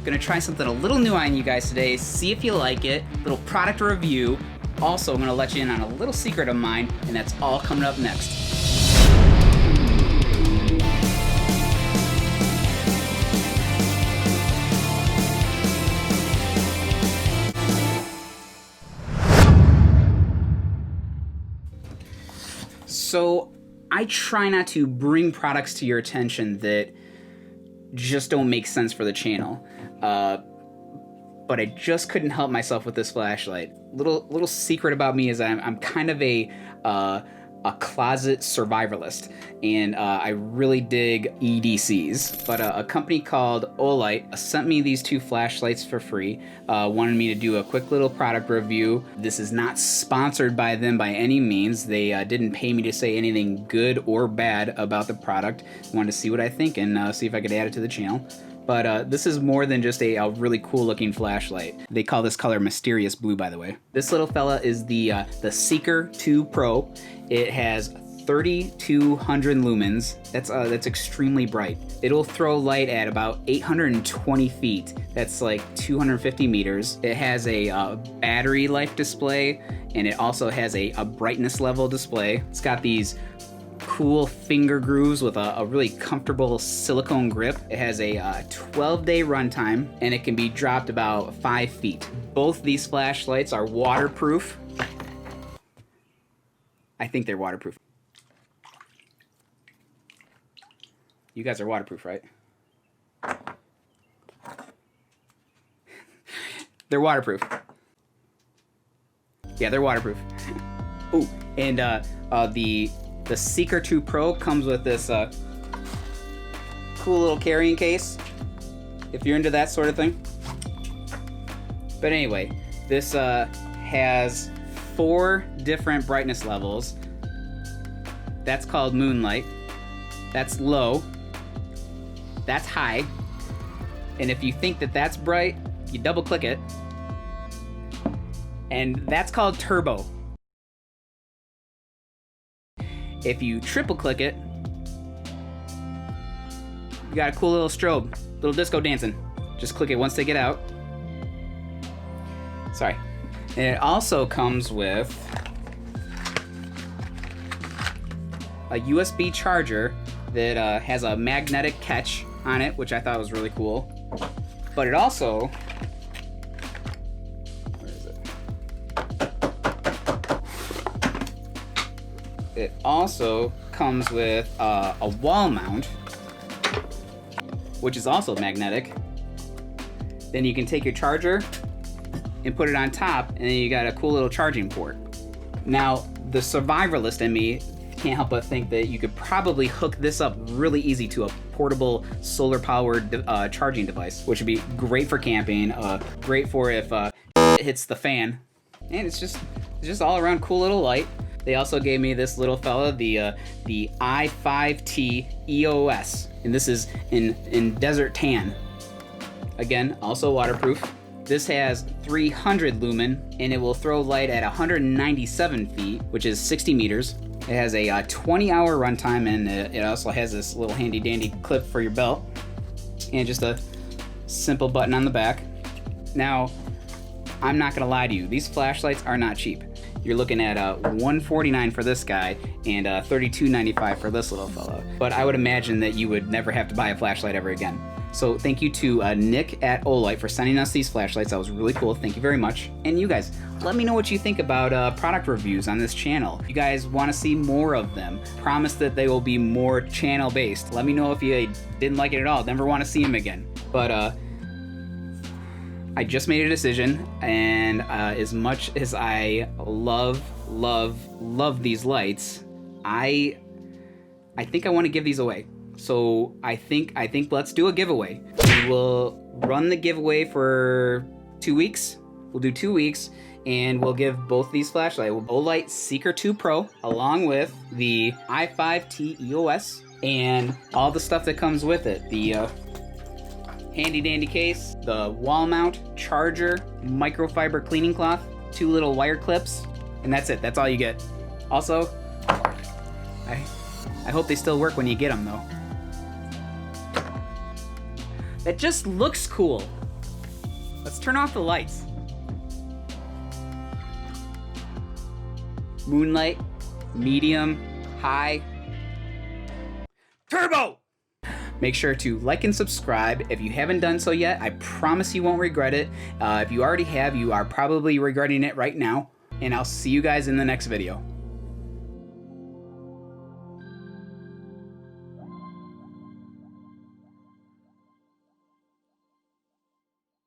Gonna try something a little new on you guys today, see if you like it, little product review. Also, I'm gonna let you in on a little secret of mine, and that's all coming up next. So, I try not to bring products to your attention that just don't make sense for the channel. But I just couldn't help myself with this flashlight. Little secret about me is I'm kind of a closet survivalist, and I really dig EDCs. But a company called OLight sent me these two flashlights for free, wanted me to do a quick little product review. This is not sponsored by them by any means. They didn't pay me to say anything good or bad about the product. Wanted to see what I think and see if I could add it to the channel. But this is more than just a really cool looking flashlight. They call this color Mysterious Blue, by the way. This little fella is the Seeker 2 Pro. It has 3,200 lumens. That's extremely bright. It'll throw light at about 820 feet. That's like 250 meters. It has a battery life display, and it also has a brightness level display. It's got these cool finger grooves with a really comfortable silicone grip. It has a 12-day runtime, and it can be dropped about 5 feet. Both these flashlights are waterproof. I think they're waterproof. You guys are waterproof, right? They're waterproof. Yeah, they're waterproof. Ooh, and the Seeker 2 Pro comes with this cool little carrying case, if you're into that sort of thing. But anyway, this has 4 different brightness levels. That's called moonlight. That's low. That's high. And if you think that that's bright, you double click it. And that's called turbo. If you triple click it, you got a cool little strobe, little disco dancing. Just click it once they get out. Sorry. And it also comes with a USB charger that has a magnetic catch on it, which I thought was really cool. But it also, where is it? It also comes with a wall mount, which is also magnetic. Then you can take your charger and put it on top, and then you got a cool little charging port. Now, the survivalist in me can't help but think that you could probably hook this up really easy to a portable solar-powered charging device, which would be great for camping, great for if it hits the fan, and it's just all around cool little light. They also gave me this little fella, the i5T EOS, and this is in desert tan. Again, also waterproof. This has 300 lumen, and it will throw light at 197 feet, which is 60 meters. It has a 20-hour runtime, and it also has this little handy-dandy clip for your belt, and just a simple button on the back. Now, I'm not gonna lie to you, these flashlights are not cheap. You're looking at $149 for this guy and $32.95 for this little fella. But I would imagine that you would never have to buy a flashlight ever again. So thank you to Nick at OLight for sending us these flashlights. That was really cool. Thank you very much. And you guys, let me know what you think about product reviews on this channel. If you guys want to see more of them, promise that they will be more channel based. Let me know if you didn't like it at all. Never want to see them again. But I just made a decision, and as much as I love these lights, I think I want to give these away. So I think let's do a giveaway. We will run the giveaway for 2 weeks. We'll do 2 weeks, and we'll give both these flashlights, OLight Seeker 2 Pro, along with the i5T EOS, and all the stuff that comes with it. The handy dandy case, the wall mount, charger, microfiber cleaning cloth, 2 little wire clips, and that's it. That's all you get. Also, I hope they still work when you get them, though. That just looks cool. Let's turn off the lights. Moonlight, medium, high, turbo! Make sure to like and subscribe if you haven't done so yet. I promise you won't regret it. If you already have, you are probably regretting it right now. And I'll see you guys in the next video.